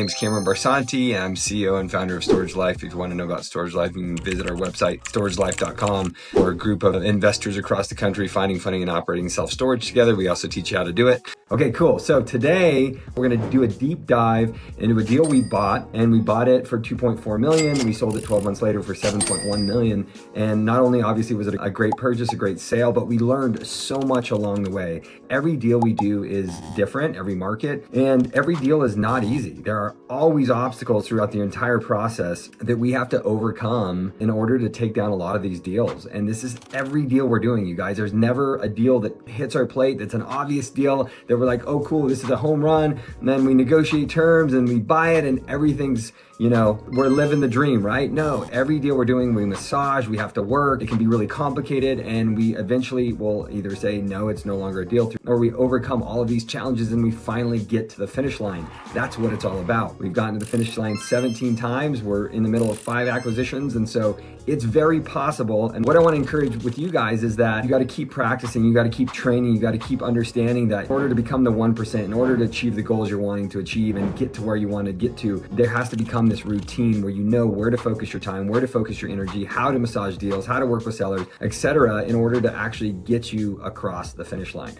name's Cameron Barsanti. I'm CEO and founder of Storage Life. If you want to know about Storage Life, you can visit our website, storagelife.com. We're a group of investors across the country finding, funding, and operating self-storage together. We also teach you how to do it. Okay, cool. So today we're going to do a deep dive into a deal we bought, and we bought it for $2.4 million. We sold it 12 months later for $7.1 million. And not only obviously was it a great purchase, a great sale, but we learned so much along the way. Every deal we do is different, every market, and every deal is not easy. There are always obstacles throughout the entire process that we have to overcome in order to take down a lot of these deals. And this is every deal we're doing, you guys. There's never a deal that hits our plate that's an obvious deal that we're like, oh cool, this is a home run. And then we negotiate terms and we buy it and everything's, we're living the dream, right? No, every deal we're doing, we massage, we have to work. It can be really complicated, and we eventually will either say, no, it's no longer a deal, or we overcome all of these challenges and we finally get to the finish line. That's what it's all about. We've gotten to the finish line 17 times. We're in the middle of 5 acquisitions, and so it's very possible. And what I want to encourage with you guys is that you got to keep practicing, you got to keep training, you got to keep understanding that in order to become the 1%, in order to achieve the goals you're wanting to achieve and get to where you want to get to, there has to become this routine where you know where to focus your time, where to focus your energy, how to massage deals, how to work with sellers, etc., in order to actually get you across the finish line.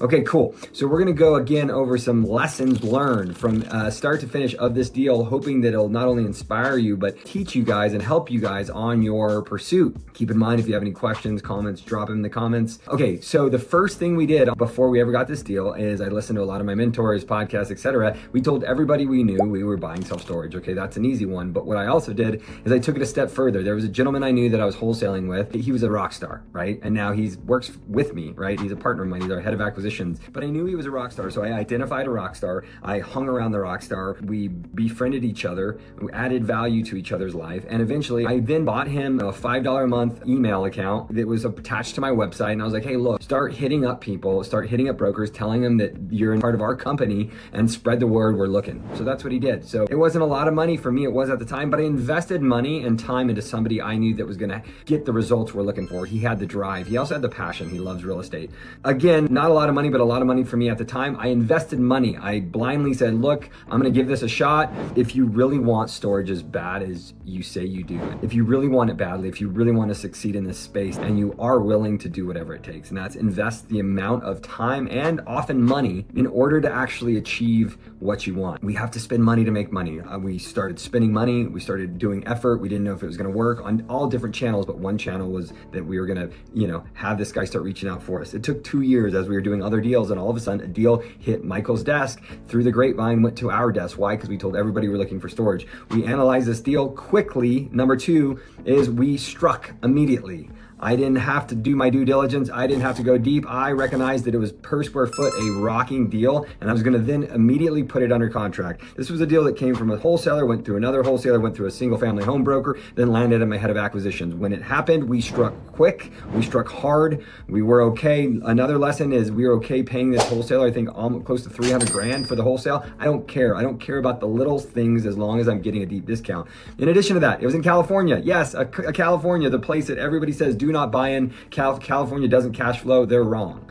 Okay, cool. So we're gonna go again over some lessons learned from start to finish of this deal, hoping that it'll not only inspire you, but teach you guys and help you guys on your pursuit. Keep in mind, if you have any questions, comments, drop them in the comments. Okay, so the first thing we did before we ever got this deal is I listened to a lot of my mentors, podcasts, etc. We told everybody we knew we were buying self-storage. Okay, that's an easy one. But what I also did is I took it a step further. There was a gentleman I knew that I was wholesaling with. He was a rock star, right? And now he works with me, right? He's a partner of mine. He's our head of acquisitions. But I knew he was a rock star, so I identified a rock star. I hung around the rock star. We befriended each other, we added value to each other's life, and eventually I then bought him a $5 a month email account that was attached to my website, and I was like, hey, look, start hitting up people, start hitting up brokers, telling them that you're in part of our company, and spread the word, we're looking. So that's what he did. So it wasn't a lot of money for me, it was at the time, but I invested money and time into somebody I knew that was gonna get the results we're looking for. He had the drive. He also had the passion. He loves real estate. Again, not a lot of money, but a lot of money for me at the time. I invested money. I blindly said, look, I'm going to give this a shot. If you really want storage as bad as you say you do, if you really want it badly, if you really want to succeed in this space, and you are willing to do whatever it takes, and that's invest the amount of time and often money in order to actually achieve what you want. We have to spend money to make money. We started spending money. We started doing effort. We didn't know if it was going to work on all different channels, but one channel was that we were going to, have this guy start reaching out for us. It took 2 years as we were doing other deals, and all of a sudden a deal hit Michael's desk through the grapevine, went to our desk. Why? Because we told everybody we're looking for storage. We analyzed this deal quickly. Number 2 is we struck immediately. I didn't have to do my due diligence. I didn't have to go deep. I recognized that it was per square foot a rocking deal, and I was gonna then immediately put it under contract. This was a deal that came from a wholesaler, went through another wholesaler, went through a single family home broker, then landed at my head of acquisitions. When it happened, we struck quick, we struck hard, we were okay. Another lesson is we were okay paying this wholesaler, I think almost close to 300 grand for the wholesale. I don't care. I don't care about the little things as long as I'm getting a deep discount. In addition to that, it was in California. Yes, California, the place that everybody says do not buy in. California doesn't cash flow. They're wrong.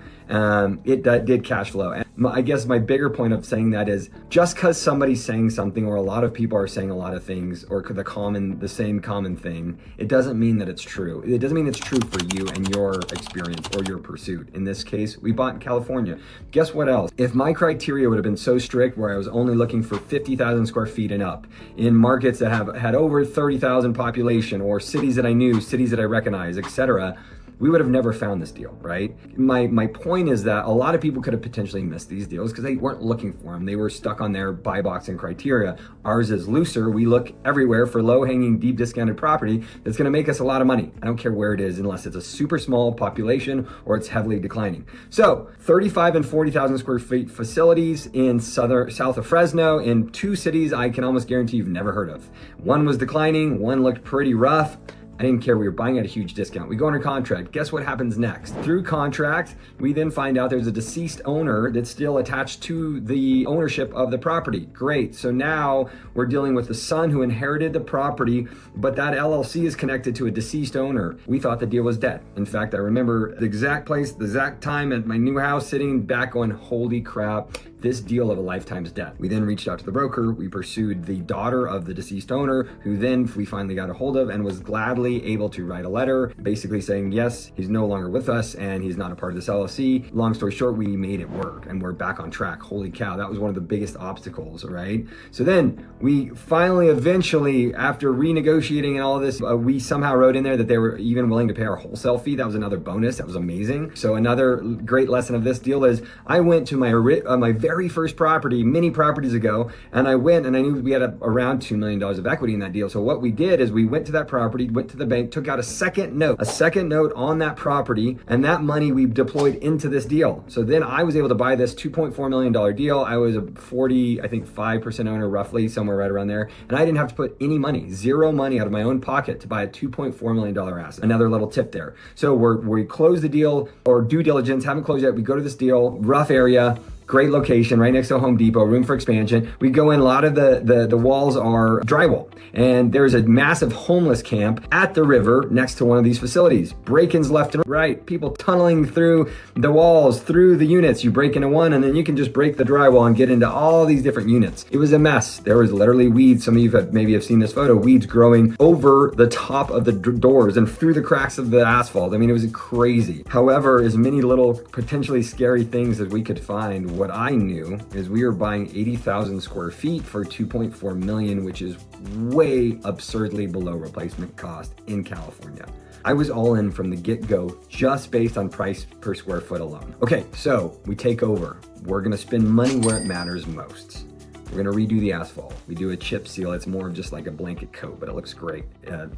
It did cash flow. And I guess my bigger point of saying that is just because somebody's saying something, or a lot of people are saying a lot of things, or the same common thing, it doesn't mean that it's true. It doesn't mean it's true for you and your experience or your pursuit. In this case, we bought in California. Guess what else? If my criteria would have been so strict where I was only looking for 50,000 square feet and up in markets that had over 30,000 population, or cities that I knew, cities that I recognize, etc., we would have never found this deal, right? My point is that a lot of people could have potentially missed these deals because they weren't looking for them. They were stuck on their buy box and criteria. Ours is looser. We look everywhere for low-hanging, deep discounted property that's gonna make us a lot of money. I don't care where it is, unless it's a super small population or it's heavily declining. So 35 and 40,000 square feet facilities in south of Fresno in 2 cities I can almost guarantee you've never heard of. One was declining, one looked pretty rough. I didn't care. We were buying at a huge discount. We go under contract. Guess what happens next? Through contract, we then find out there's a deceased owner that's still attached to the ownership of the property. Great. So now we're dealing with the son who inherited the property, but that LLC is connected to a deceased owner. We thought the deal was dead. In fact, I remember the exact place, the exact time at my new house, sitting back going, holy crap, this deal of a lifetime's debt. We then reached out to the broker. We pursued the daughter of the deceased owner, who then we finally got a hold of and was gladly able to write a letter basically saying, yes, he's no longer with us and he's not a part of this LLC. Long story short, we made it work and we're back on track. Holy cow, that was one of the biggest obstacles, right? So then we finally, eventually, after renegotiating and all of this, we somehow wrote in there that they were even willing to pay our wholesale fee. That was another bonus. That was amazing. So another great lesson of this deal is I went to my very first property many properties ago, and I went and I knew we had around $2 million of equity in that deal. So what we did is we went to that property, went to the bank, took out a second note on that property, and that money we deployed into this deal. So then I was able to buy this $2.4 million deal. I was a 5% owner, roughly, somewhere right around there. And I didn't have to put any money, zero money out of my own pocket to buy a $2.4 million asset. Another little tip there. So we close the deal, or due diligence, haven't closed yet. We go to this deal, rough area, great location, right next to Home Depot, room for expansion. We go in, a lot of the walls are drywall. And there's a massive homeless camp at the river next to one of these facilities. Break-ins left and right, people tunneling through the walls, through the units. You break into one and then you can just break the drywall and get into all these different units. It was a mess. There was literally weeds. Some of you maybe have seen this photo, weeds growing over the top of the doors and through the cracks of the asphalt. I mean, it was crazy. However, as many little potentially scary things as we could find, what I knew is we were buying 80,000 square feet for 2.4 million, which is way absurdly below replacement cost in California. I was all in from the get-go just based on price per square foot alone. Okay, so we take over. We're gonna spend money where it matters most. We're gonna redo the asphalt. We do a chip seal. It's more of just like a blanket coat, but it looks great.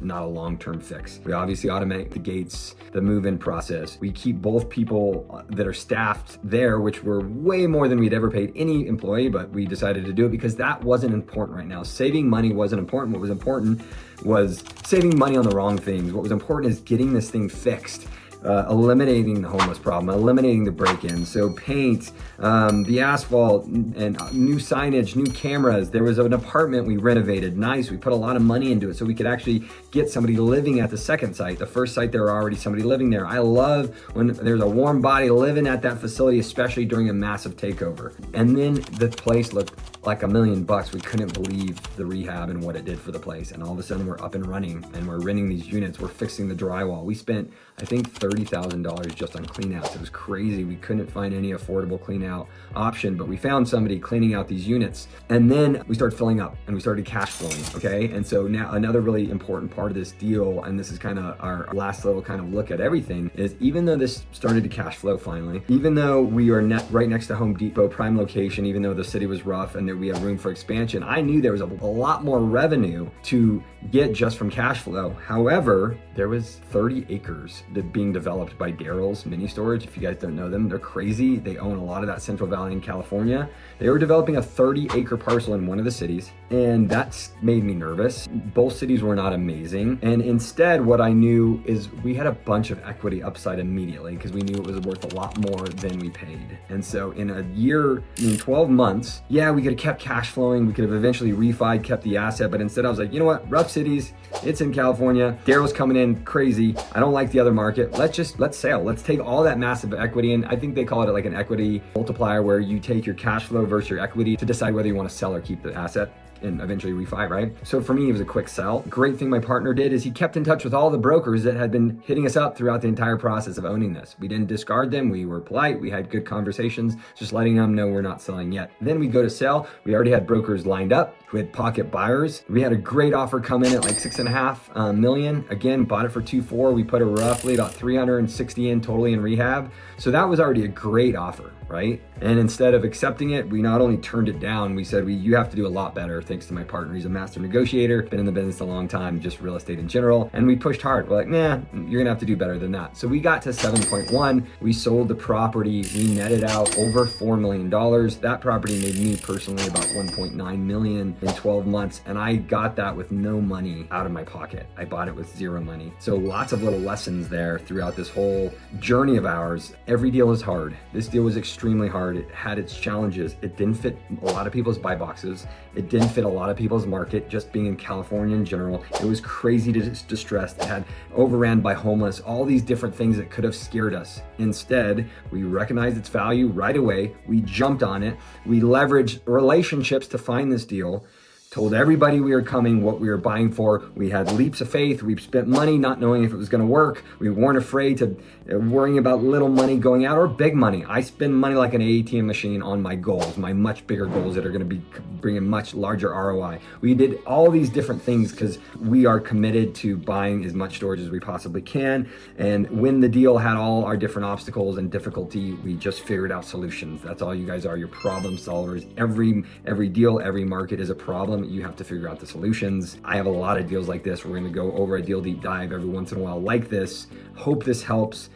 Not a long-term fix. We obviously automate the gates, the move-in process. We keep both people that are staffed there, which were way more than we'd ever paid any employee, but we decided to do it because that wasn't important right now. Saving money wasn't important. What was important was saving money on the wrong things. What was important is getting this thing fixed. Eliminating the homeless problem, eliminating the break-ins. So paint, the asphalt, and new signage, new cameras. There was an apartment we renovated, nice. We put a lot of money into it so we could actually get somebody living at the second site. The first site, there were already somebody living there. I love when there's a warm body living at that facility, especially during a massive takeover. And then the place looked like $1 million. We couldn't believe the rehab and what it did for the place. And all of a sudden we're up and running and we're renting these units. We're fixing the drywall. We spent, I think, $30,000 just on clean outs. It was crazy. We couldn't find any affordable clean out option, but we found somebody cleaning out these units. And then we started filling up and we started cash flowing, okay? And so now another really important part of this deal, and this is kind of our last little kind of look at everything, is even though this started to cash flow finally, even though we are right next to Home Depot, prime location, even though the city was rough and that we have room for expansion, I knew there was a lot more revenue to get just from cash flow. However, there was 30 acres being developed by Daryl's Mini Storage. If you guys don't know them, they're crazy. They own a lot of that Central Valley in California. They were developing a 30-acre parcel in one of the cities, and that's made me nervous. Both cities were not amazing. And instead, what I knew is we had a bunch of equity upside immediately because we knew it was worth a lot more than we paid. And so in a year, in 12 months, yeah, we could have kept cash flowing. We could have eventually refied, kept the asset. But instead I was like, you know what? Rough cities, it's in California. Daryl's coming in crazy. I don't like the other market. Let's sell. Let's take all that massive equity. And I think they call it like an equity multiplier, where you take your cash flow versus your equity to decide whether you want to sell or keep the asset and eventually refi, right? So for me, it was a quick sell. Great thing my partner did is he kept in touch with all the brokers that had been hitting us up throughout the entire process of owning this. We didn't discard them. We were polite. We had good conversations, just letting them know we're not selling yet. Then we go to sell. We already had brokers lined up who had pocket buyers. We had a great offer come in at like 6.5 million. Again, bought it for 2.4. We put a roughly about 360 in totally in rehab. So that was already a great offer, right? And instead of accepting it, we not only turned it down, we said, you have to do a lot better, thanks to my partner. He's a master negotiator, been in the business a long time, just real estate in general. And we pushed hard. We're like, nah, you're gonna have to do better than that. So we got to 7.1. We sold the property. We netted out over $4 million. That property made me personally about 1.9 million in 12 months. And I got that with no money out of my pocket. I bought it with zero money. So lots of little lessons there throughout this whole journey of ours. Every deal is hard. This deal was extremely hard. It had its challenges. It didn't fit a lot of people's buy boxes. It didn't fit a lot of people's market, just being in California in general. It was crazy distressed. It had overran by homeless, all these different things that could have scared us. Instead, we recognized its value right away. We jumped on it. We leveraged relationships to find this deal. Told everybody we were coming, what we were buying for. We had leaps of faith. We spent money not knowing if it was going to work. We weren't afraid to worrying about little money going out or big money. I spend money like an ATM machine on my goals, my much bigger goals that are going to be bringing much larger ROI. We did all these different things because we are committed to buying as much storage as we possibly can. And when the deal had all our different obstacles and difficulty, we just figured out solutions. That's all you guys are. You're problem solvers. Every deal, every market is a problem. You have to figure out the solutions. I have a lot of deals like this. We're going to go over a deal deep dive every once in a while like this. Hope this helps.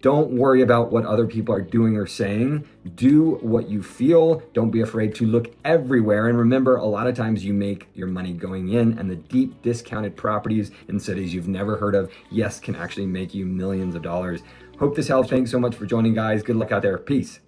Don't worry about what other people are doing or saying. Do what you feel. Don't be afraid to look everywhere. And remember, a lot of times you make your money going in, and the deep discounted properties in cities you've never heard of, yes, can actually make you millions of dollars. Hope this helps. Thanks so much for joining, guys. Good luck out there. Peace.